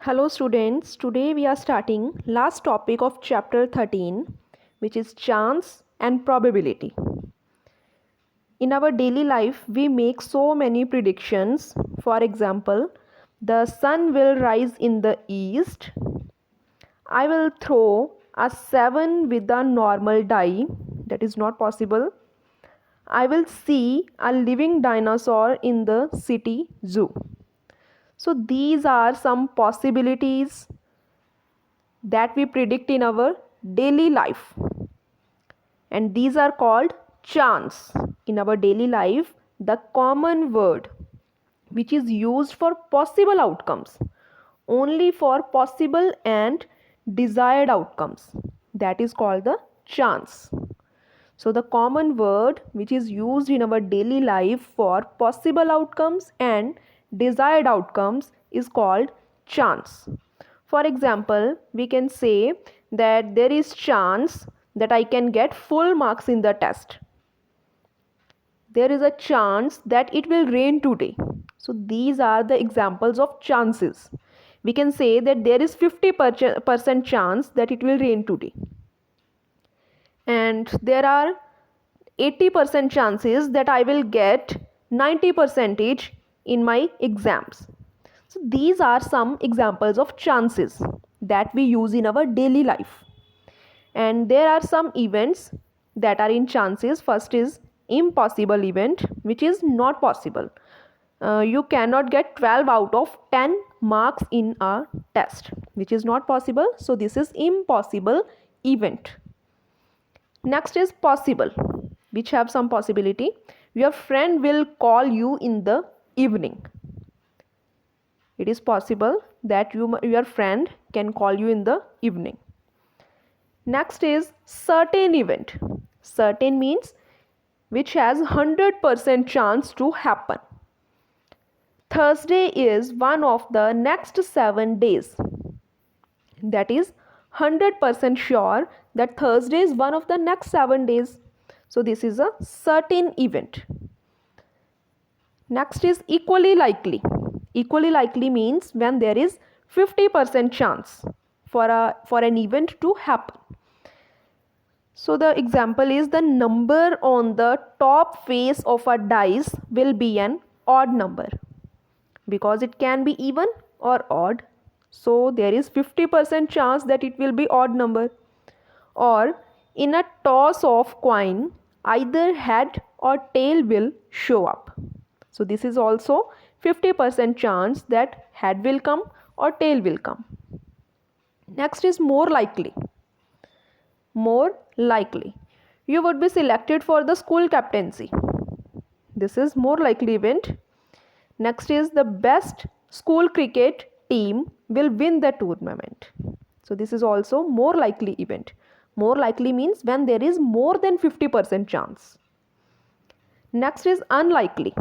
Hello students, today we are starting last topic of chapter 13, which is chance and probability. In our daily life, we make so many predictions. For example, the sun will rise in the east. I will throw a 7 with a normal die. That is not possible. I will see a living dinosaur in the city zoo. So these are some possibilities that we predict in our daily life, and these are called chance. In our daily life, the common word which is used for possible outcomes, only for possible and desired outcomes, that is called the chance. So the common word which is used in our daily life for possible outcomes and desired outcomes is called chance. For example, we can say that there is chance that I can get full marks in the test. There is a chance that it will rain today. So these are the examples of chances. We can say that there is 50% chance that it will rain today. And there are 80% chances that I will get 90% in my exams. So these are some examples of chances that we use in our daily life. And there are some events that are in chances. First is impossible event, which is not possible. You cannot get 12 out of 10 marks in a test, which is not possible. So this is impossible event. Next is possible, which have some possibility. Your friend will call you in the evening. It is possible that your friend can call you in the evening. Next is certain event. Certain means which has 100% chance to happen. Thursday is one of the next 7 days. That is 100% sure that Thursday is one of the next 7 days. So this is a certain event. Next is equally likely. Equally likely means when there is 50% chance for an event to happen. So the example is the number on the top face of a dice will be an odd number because it can be even or odd. So there is 50% chance that it will be odd number. Or in a toss of coin, either head or tail will show up. So this is also 50% chance that head will come or tail will come. Next is more likely. More likely. You would be selected for the school captaincy. This is more likely event. Next is the best school cricket team will win the tournament. So this is also more likely event. More likely means when there is more than 50% chance. Next is unlikely.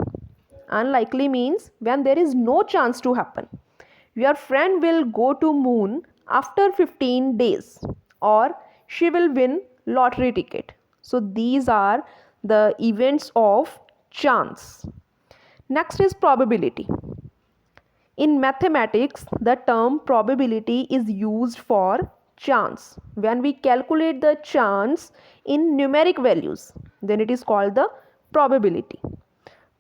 Unlikely means when there is no chance to happen. Your friend will go to moon after 15 days, or she will win lottery ticket. So these are the events of chance. Next is probability. In mathematics, the term probability is used for chance. When we calculate the chance in numeric values, then it is called the probability.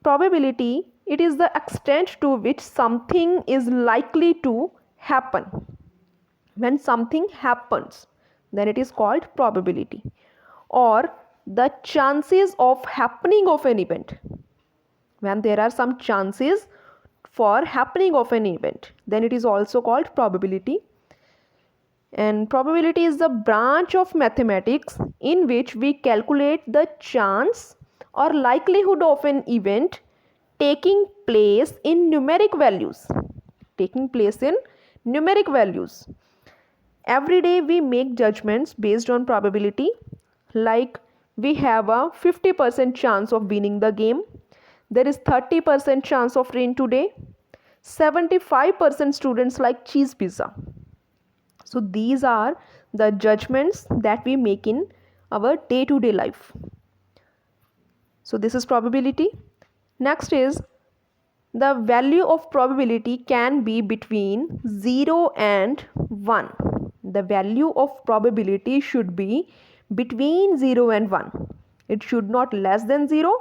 Probability, it is the extent to which something is likely to happen. When something happens, then it is called probability. Or the chances of happening of an event. When there are some chances for happening of an event, then it is also called probability. And probability is the branch of mathematics in which we calculate the chance or likelihood of an event taking place in numeric values. Taking place in numeric values. Every day we make judgments based on probability, like we have a 50% chance of winning the game. There is 30% chance of rain today. 75% students like cheese pizza. So these are the judgments that we make in our day-to-day life. So this is probability. Next is The value of probability can be between 0 and 1. The value of probability should be between 0 and 1. It should not less than 0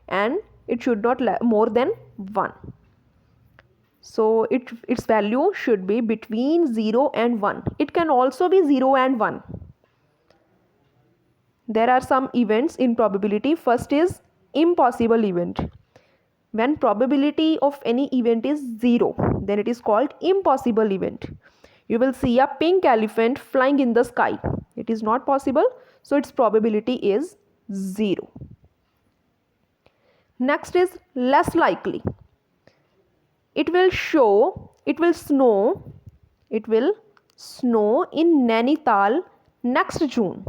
and it should not more than 1. So its value should be between 0 and 1. It can also be 0 and 1. There are some events in probability. First is impossible event. When probability of any event is 0, then it is called impossible event. You will see a pink elephant flying in the sky. It is not possible, so its probability is 0. Next is less likely. It will snow in Nainital next June.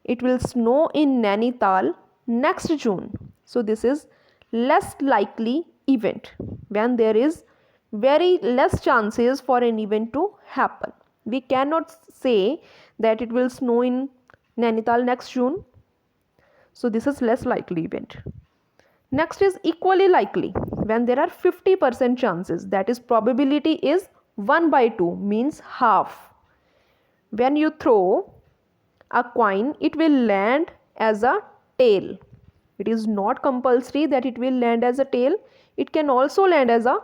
It will snow in Nainital next June. So this is less likely event, when there is very less chances for an event to happen. We cannot say that it will snow in Nainital next June. So this is less likely event. Next is equally likely, when there are 50% chances, that is probability is 1 by 2, means half. When you throw a coin, it will land as a tail. It is not compulsory that it will land as a tail. It can also land as a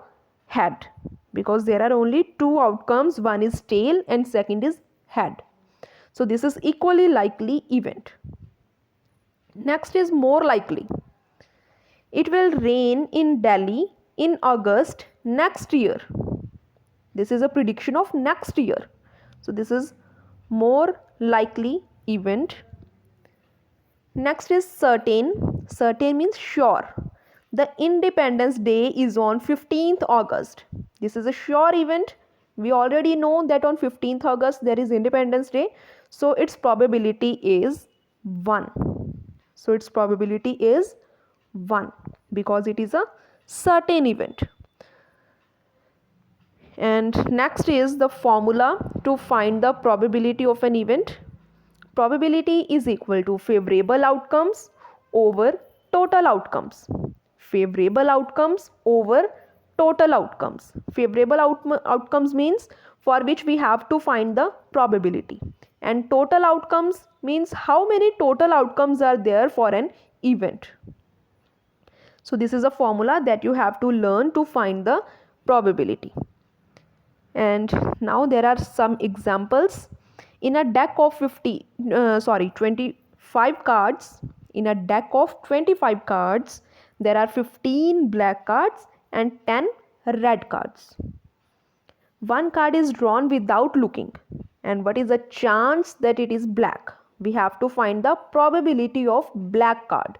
head, because there are only two outcomes. One is tail and second is head. So this is equally likely event. Next is more likely. It will rain in Delhi in August next year. This is a prediction of next year. So this is more likely event. Next is certain. Certain means sure. The Independence Day is on 15th August. This is a sure event. We already know that on 15th August there is Independence Day. So its probability is 1. So its probability is 1 because it is a certain event. And next is the formula to find the probability of an event. Probability is equal to favorable outcomes over total outcomes. Favorable outcomes over total outcomes. Favorable outcomes means for which we have to find the probability, and total outcomes means how many total outcomes are there for an event. So this is a formula that you have to learn to find the probability. And now there are some examples. In a deck of 25 cards, in a deck of 25 cards, there are 15 black cards and 10 red cards. One card is drawn without looking, and what is the chance that it is black? We have to find the probability of black card.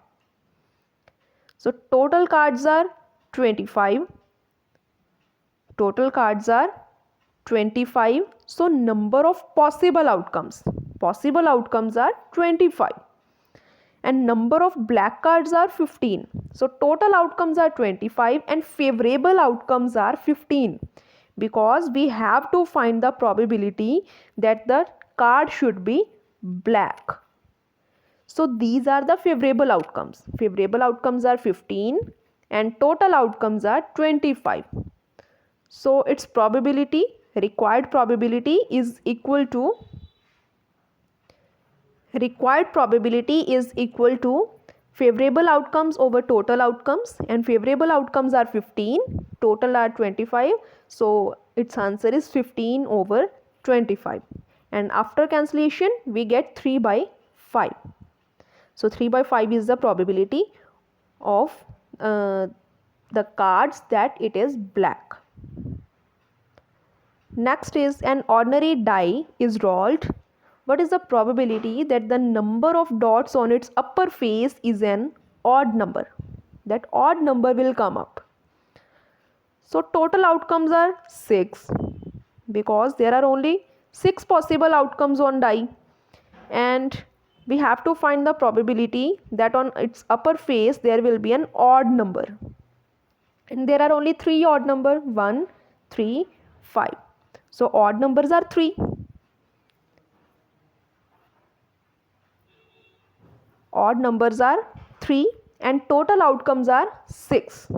So total cards are 25. Total cards are 25. So number of possible outcomes are 25, and number of black cards are 15. So total outcomes are 25 and favorable outcomes are 15, because we have to find the probability that the card should be black. So these are the favorable outcomes. Favorable outcomes are 15 and total outcomes are 25. So its probability, required probability is equal to favorable outcomes over total outcomes, and favorable outcomes are 15, total are 25. So its answer is 15 over 25, and after cancellation we get 3 by 5. So 3 by 5 is the probability of the cards that it is black. Next is an ordinary die is rolled. What is the probability that the number of dots on its upper face is an odd number? That odd number will come up. So total outcomes are 6, because there are only 6 possible outcomes on die, and we have to find the probability that on its upper face there will be an odd number, and there are only 3 odd number: 1, 3, 5. So odd numbers are 3. Odd numbers are 3 and total outcomes are 6.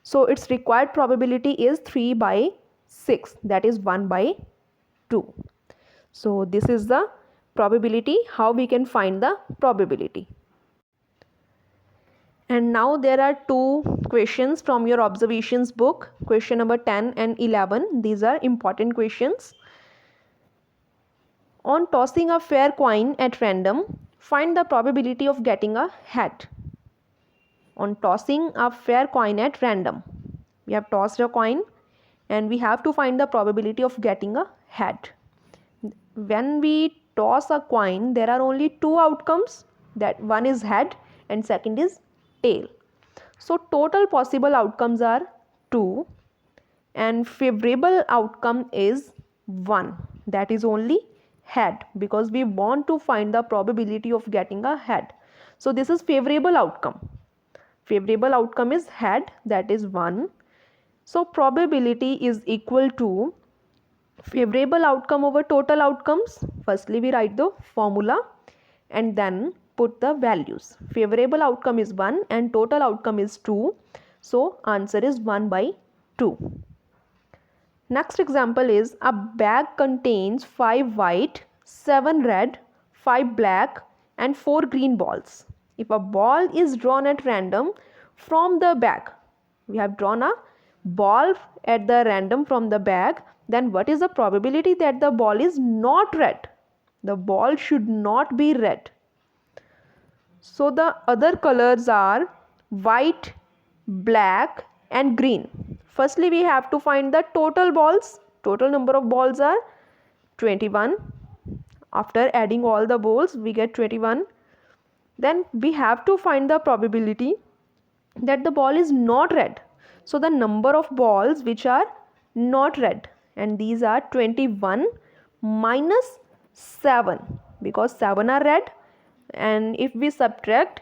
So its required probability is 3 by 6, that is 1 by 2. So this is the probability, how we can find the probability. And now there are two questions from your observations book, question number 10 and 11. These are important questions. On tossing a fair coin at random, find the probability of getting a head. On tossing a fair coin at random, we have tossed a coin and we have to find the probability of getting a head. When we toss a coin, there are only two outcomes, that one is head and second is tail. So total possible outcomes are 2 and favorable outcome is 1, that is only head, because we want to find the probability of getting a head. So this is favorable outcome. Favorable outcome is head, that is 1. So probability is equal to favorable outcome over total outcomes. Firstly we write the formula and then put the values. Favorable outcome is 1 and total outcome is 2. So answer is 1 by 2. Next example is a bag contains 5 white, 7 red, 5 black and 4 green balls. If a ball is drawn at random from the bag, we have drawn a ball at the random from the bag, then what is the probability that the ball is not red? The ball should not be red. So the other colors are white, black and green. Firstly we have to find the total balls. Total number of balls are 21. After adding all the balls we get 21. Then we have to find the probability that the ball is not red. So the number of balls which are not red, and these are 21 minus 7, because 7 are red, and if we subtract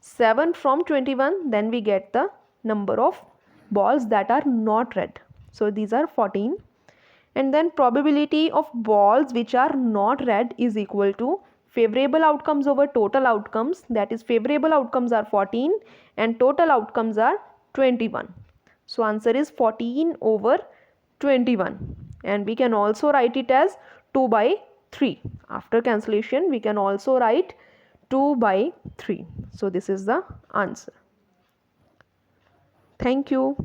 7 from 21 then we get the number of balls that are not red. So these are 14. And then probability of balls which are not red is equal to favorable outcomes over total outcomes, that is favorable outcomes are 14 and total outcomes are 21. So answer is 14 over 21, and we can also write it as 2 by 3. After cancellation we can also write 2 by 3. So this is the answer. Thank you.